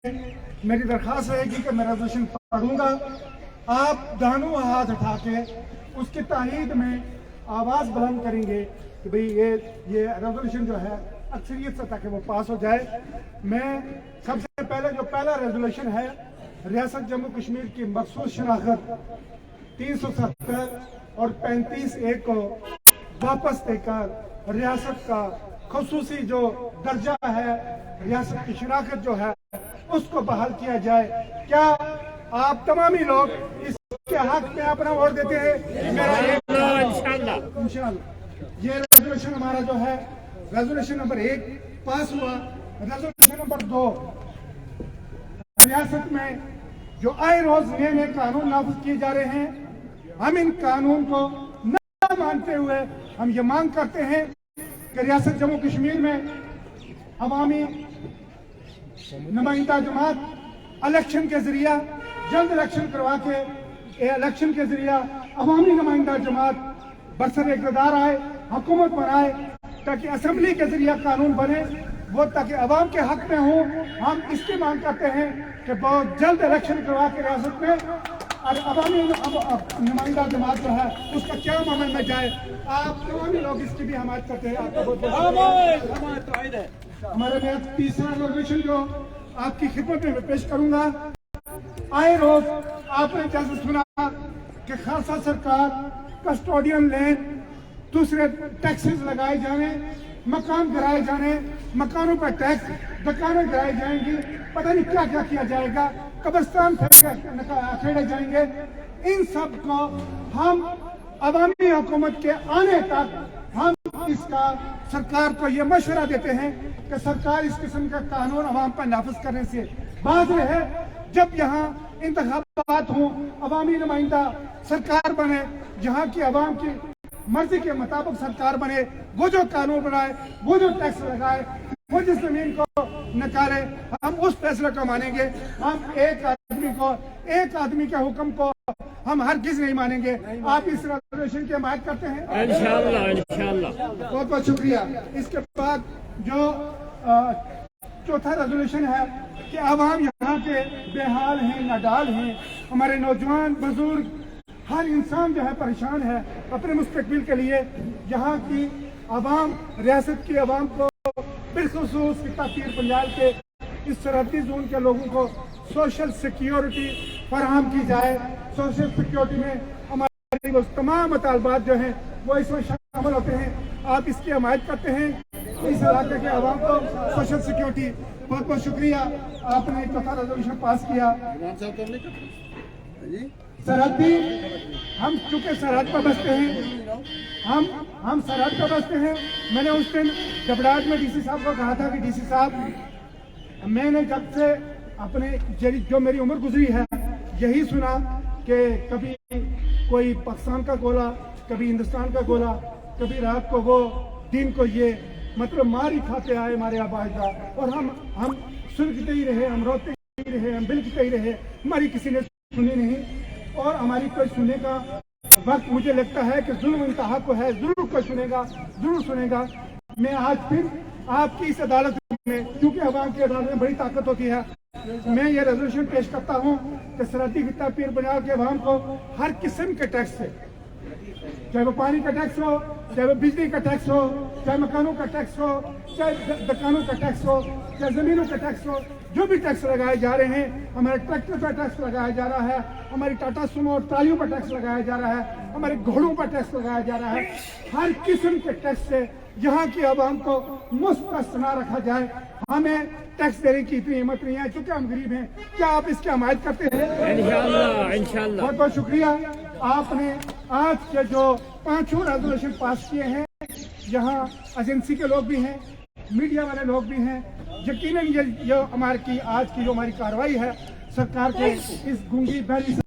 मेरी दरख्वास्त रहेगी कि मैं रेजोल्यूशन पढ़ूंगा। आप दोनों हाथ उठा के उसकी तायीद में आवाज़ बुलंद करेंगे कि भाई ये रेजोल्यूशन जो है अक्सरियत से ताकि वो पास हो जाए। मैं सबसे पहले जो पहला रेजोल्यूशन है रियासत जम्मू कश्मीर की मखसूस शनाख्त 370 और 35A को वापस देकर रियासत का खसूसी जो दर्जा है, रियासत की शनाख्त जो है उसको बहाल किया जाए। क्या आप तमामी लोग इसके हक में अपना वोट देते हैं? इंशाअल्लाह। ये रेजोल्यूशन हमारा जो है रेजोल्यूशन नंबर 1 पास हुआ। रेजोल्यूशन नंबर 2, रियासत में जो आए रोज नए नए कानून नाफिज किए जा रहे हैं, हम इन कानून को न मानते हुए हम ये मांग करते हैं कि रियासत जम्मू कश्मीर में अवामी नुमाइंदा जमात इलेक्शन के जरिया जल्द इलेक्शन करवा के इलेक्शन के जरिया अवामी नुमाइंदा जमात बरसर इक़्तिदार आए, हुकूमत बनाए, ताकि असम्बली के जरिया कानून बने, वो ताकि अवाम के हक में हो। हम इसकी मांग करते हैं कि बहुत जल्द इलेक्शन करवा के रियासत में और अवामी नुमाइंदा जमात जो है उसका क्या अमल में जाए। आप तमामी लोग इसकी भी हमायत करते हैं। आपका बहुत हमारे में तीसरा रेजोल्यूशन जो आपकी खिदमत में पेश करूंगा। आए रोज आपने जैसे सुना कि खालसा सरकार कस्टोडियन लैंड, दूसरे टैक्सेस लगाए जाने, मकान गिराए जाने, मकानों पर टैक्स, दुकानें गिराई जाएंगी, पता नहीं क्या क्या किया जाएगा, कब्रिस्तान खेड़े जाएंगे। इन सब को हम अवामी हुकूमत के आने तक हम इसका सरकार को ये मशवरा देते हैं कि सरकार इस किस्म का कानून अवाम पर नाफिज करने से बाज रहे। जब यहाँ इंतखाबात हों, अवामी नुमाइंदा सरकार बने, जहाँ की अवाम की मर्जी के मुताबिक सरकार बने, वो जो कानून बनाए, वो जो टैक्स लगाए, वो जिस जमीन को निकाले, हम उस फैसले को मानेंगे। हम एक आदमी के हुक्म को हम हर किस नहीं मानेंगे। आप इस रेजोल्यूशन की हिमायत करते हैं? इंशाअल्लाह। बहुत बहुत शुक्रिया। इसके बाद जो चौथा रेजोल्यूशन है कि अवाम यहाँ के बेहाल हैं, नाडाल हैं, हमारे नौजवान बुजुर्ग हर इंसान जो है परेशान है अपने मुस्तकबिल के लिए। यहाँ की अवाम, रियासत की अवाम को बिलखुसूस पीर पंजाल के इस सरहदी जोन के लोगों को सोशल सिक्योरिटी फराहम की जाए। सोशल सिक्योरिटी में हमारे वो तमाम मुतालबात जो हैं वो इसमें शामिल होते हैं। आप इसकी हिमायत करते हैं इस इलाके के अवाम को सोशल सिक्योरिटी। बहुत बहुत शुक्रिया। आपने चौथा रेजोल्यूशन पास किया। सरहदी, हम चूंकि सरहद पर बसते हैं, हम सरहद पर बसते हैं। मैंने उस दिन जबड़ाट में डीसी साहब को कहा था कि डीसी साहब, मैंने जब से अपने जो मेरी उम्र गुजरी है यही सुना कि कभी कोई पाकिस्तान का गोला, कभी हिंदुस्तान का गोला, कभी रात को वो दिन को ये मतलब मार ही खाते आए हमारे आबादा, और हम सुलगते ही रहे, हम रोते ही रहे, हम बिलखते ही रहे, हमारी किसी ने सुनी नहीं। और हमारी कोई सुनने का वक्त मुझे लगता है कि जुल्म इंतहा को है, जरूर कोई सुनेगा, जरूर सुनेगा। मैं आज फिर आपकी इस अदालत में, क्योंकि अवाम की अदालत में बड़ी ताकत होती है, मैं ये रेजोल्यूशन पेश करता हूँ कि सरहदी खित्ता पीर पंजाल के अवाम को हर किस्म के टैक्स से, चाहे वो पानी का टैक्स हो, चाहे वो बिजली का टैक्स हो, चाहे मकानों का टैक्स हो, चाहे दुकानों का टैक्स हो, चाहे जमीनों का टैक्स हो, जो भी टैक्स लगाए जा रहे हैं, हमारे ट्रैक्टर पर टैक्स लगाया जा रहा है, हमारी टाटा सुमो और ट्रालियों पर टैक्स लगाया जा रहा है, हमारे घोड़ों पर टैक्स लगाया जा रहा है। हर किस्म के टैक्स से यहाँ की आवाम को मुफ्त ना रखा जाए। हमें टैक्स देने की इतनी हिम्मत नहीं है क्योंकि हम गरीब हैं। क्या आप इसकी हिमायत करते हैं? इंशाअल्लाह। बहुत बहुत शुक्रिया। आपने आज के जो 5 रेजोल्यूशन पास किए हैं, यहाँ एजेंसी के लोग भी हैं, मीडिया वाले लोग भी हैं। यकीनन ये हमारी आज की जो हमारी कार्रवाई है सरकार के इस गूंगी बहरी